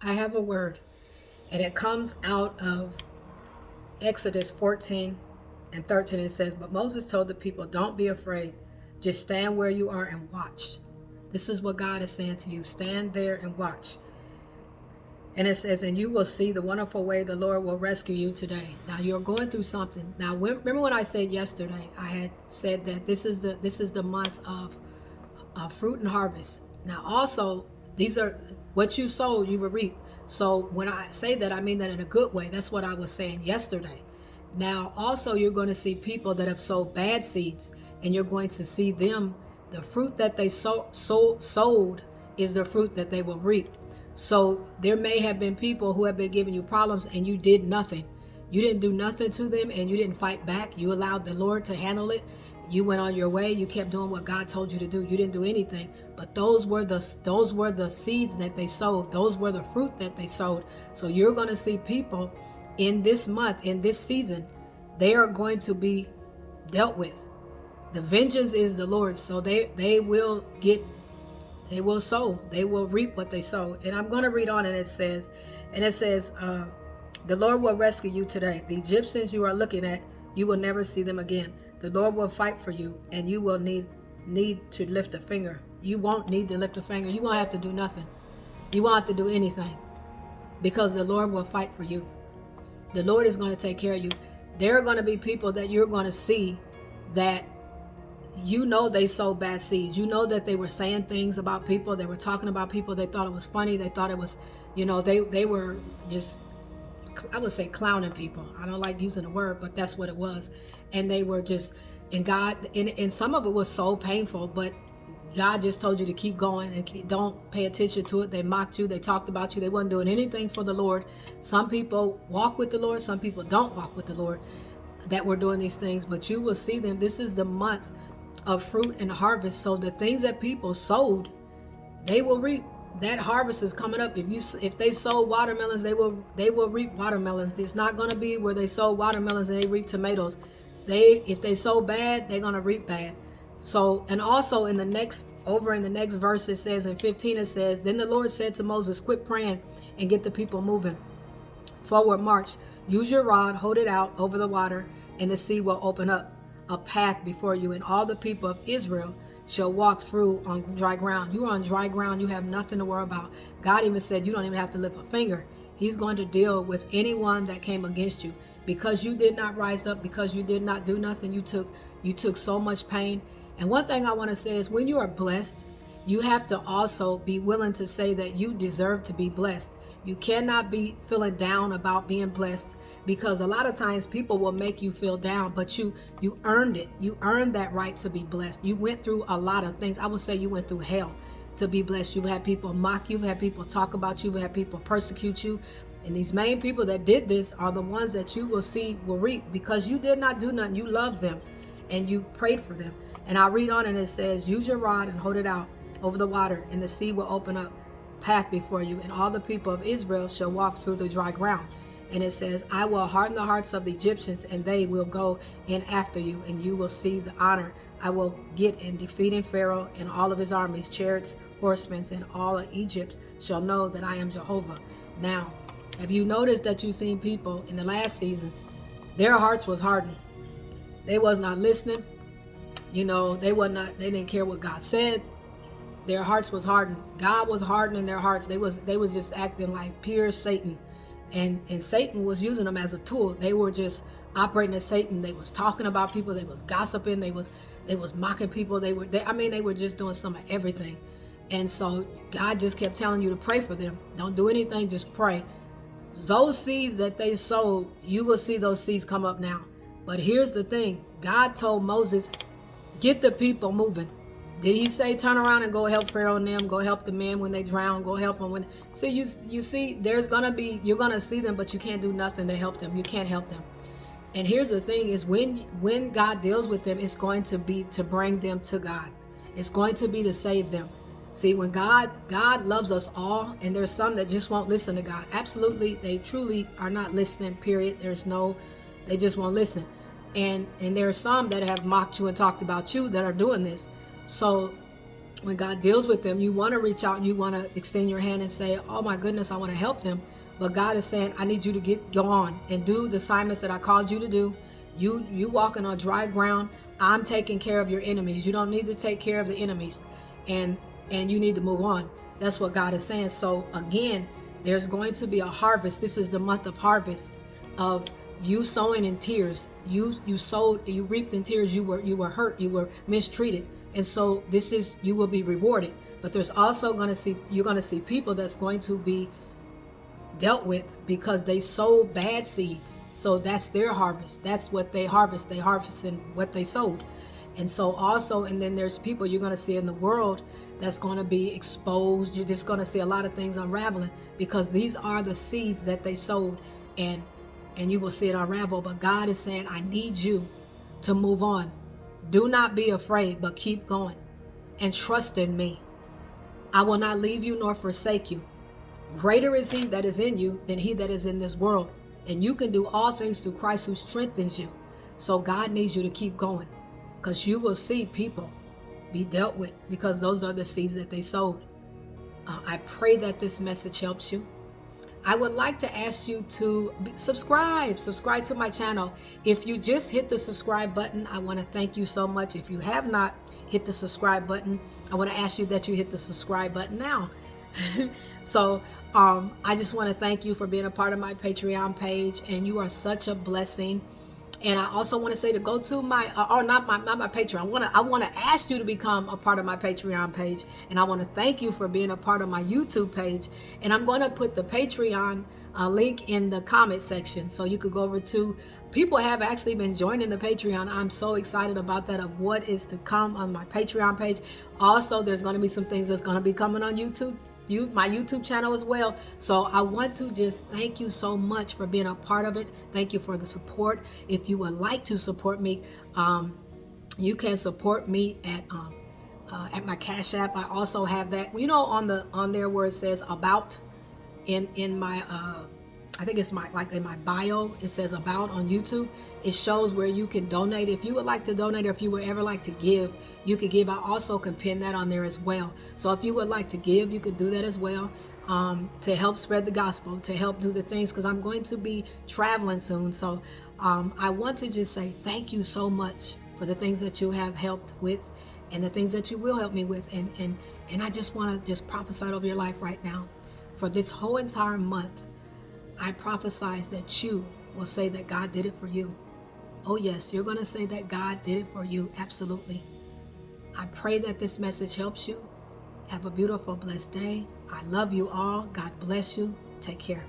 I have a word, and it comes out of Exodus 14 and 13. It says, "But Moses told the people, don't be afraid. Just stand where you are and watch." This is what God is saying to you. Stand there and watch. And it says, "And you will see the wonderful way the Lord will rescue you today." Now you're going through something. Now remember when I said yesterday, I had said that this is the month of fruit and harvest. Now also, these are what you sow, you will reap. So when I say that, I mean that in a good way. That's what I was saying yesterday. Now also, you're going to see people that have sowed bad seeds, and you're going to see them. The fruit that they sowed is the fruit that they will reap. So there may have been people who have been giving you problems, and you did nothing. You didn't do nothing to them, and you didn't fight back. You allowed the Lord to handle it. You went on your way. You kept doing what God told you to do. You didn't do anything. But those were the seeds that they sowed. Those were the fruit that they sowed. So you're going to see people in this month, in this season, they are going to be dealt with. The vengeance is the Lord's. So they will sow. They will reap what they sow. And I'm going to read on, and it says, the Lord will rescue you today. The Egyptians you are looking at, you will never see them again. The Lord will fight for you, and you will need to lift a finger. You won't need to lift a finger. You won't have to do nothing. You won't have to do anything, because the Lord will fight for you. The Lord is going to take care of you. There are going to be people that you're going to see that they sowed bad seeds. You know that they were saying things about people. They were talking about people. They thought it was funny. They thought it was, they were just, I would say, clowning people. I don't like using the word, but that's what it was. And they were just, and some of it was so painful, but God just told you to keep going and don't pay attention to it. They mocked you. They talked about you. They wasn't doing anything for the Lord. Some people walk with the Lord. Some people don't walk with the Lord that were doing these things, but you will see them. This is the month of fruit and harvest. So the things that people sowed, they will reap. That harvest is coming up. If they sow watermelons, they will reap watermelons. It's not going to be where they sow watermelons and they reap tomatoes. If they sow bad, they're going to reap bad. So, and also in the next verse, it says in 15, it says, "Then the Lord said to Moses, quit praying and get the people moving. Forward march. Use your rod, hold it out over the water, and the sea will open up a path before you, and all the people of Israel shall walk through on dry ground." You are on dry ground. You have nothing to worry about. God even said you don't even have to lift a finger. He's going to deal with anyone that came against you. Because you did not rise up, because you did not do nothing, you took so much pain. And one thing I want to say is, when you are blessed, you have to also be willing to say that you deserve to be blessed. You cannot be feeling down about being blessed, because a lot of times people will make you feel down, but you earned it. You earned that right to be blessed. You went through a lot of things. I would say you went through hell to be blessed. You've had people mock you. You've had people talk about you. You've had people persecute you. And these main people that did this are the ones that you will see will reap, because you did not do nothing. You loved them and you prayed for them. And I read on, and it says, "Use your rod and hold it out over the water, and the sea will open up path before you, and all the people of Israel shall walk through the dry ground." And it says, "I will harden the hearts of the Egyptians, and they will go in after you, and you will see the honor I will get in defeating Pharaoh and all of his armies, chariots, horsemen, and all of Egypt shall know that I am Jehovah." Now, have you noticed that you've seen people in the last seasons, their hearts was hardened. They was not listening. They didn't care what God said. Their hearts was hardened. God was hardening their hearts. They was just acting like pure Satan. And Satan was using them as a tool. They were just operating as Satan. They was talking about people. They was gossiping. They was mocking people. They were just doing some of everything. And so God just kept telling you to pray for them. Don't do anything, just pray. Those seeds that they sowed, you will see those seeds come up now. But here's the thing. God told Moses, get the people moving. Did he say turn around and go help Pharaoh and them, go help the men when they drown, go help them when... See, you see, you're going to see them, but you can't do nothing to help them. You can't help them. And here's the thing is, when God deals with them, it's going to be to bring them to God. It's going to be to save them. See, when God loves us all, and there's some that just won't listen to God. Absolutely, they truly are not listening, period. They just won't listen. And there are some that have mocked you and talked about you that are doing this. So when God deals with them, you want to reach out and you want to extend your hand and say, oh my goodness, I want to help them. But God is saying, I need you to go on and do the assignments that I called you to do. You walking on dry ground. I'm taking care of your enemies. You don't need to take care of the enemies. And you need to move on. That's what God is saying. So again, there's going to be a harvest. This is the month of harvest, of you sowing in tears. You sowed, you reaped in tears. You were hurt. You were mistreated. And so this is, you will be rewarded. But there's also you're going to see people that's going to be dealt with because they sowed bad seeds. So that's their harvest. That's what they harvest. They harvest in what they sowed. And so also, and then there's people you're going to see in the world that's going to be exposed. You're just going to see a lot of things unraveling because these are the seeds that they sowed, and you will see it unravel. But God is saying, I need you to move on. Do not be afraid, but keep going and trust in me. I will not leave you nor forsake you. Greater is he that is in you than he that is in this world. And you can do all things through Christ who strengthens you. So God needs you to keep going, because you will see people be dealt with because those are the seeds that they sowed. I pray that this message helps you. I would like to ask you to subscribe to my channel. If you just hit the subscribe button, I want to thank you so much. If you have not hit the subscribe button, I want to ask you that you hit the subscribe button now. So I just want to thank you for being a part of my Patreon page, and you are such a blessing. And I also want to say to go to my, not my Patreon. I want to ask you to become a part of my Patreon page. And I want to thank you for being a part of my YouTube page. And I'm going to put the Patreon link in the comment section. So you could go over to, people have actually been joining the Patreon. I'm so excited about that, of what is to come on my Patreon page. Also, there's going to be some things that's going to be coming on YouTube. My YouTube channel as well. So I want to just thank you so much for being a part of it. Thank you for the support. If you would like to support me, you can support me at my Cash App. I also have that, on there where it says about in my I think it's in my bio, it says about on YouTube. It shows where you can donate. If you would like to donate, or if you would ever like to give, you could give. I also can pin that on there as well. So if you would like to give, you could do that as well, to help spread the gospel, to help do the things, because I'm going to be traveling soon. So I want to just say thank you so much for the things that you have helped with and the things that you will help me with. And I just want to just prophesy over your life right now. For this whole entire month, I prophesy that you will say that God did it for you. Oh yes, you're going to say that God did it for you. Absolutely. I pray that this message helps you. Have a beautiful, blessed day. I love you all. God bless you. Take care.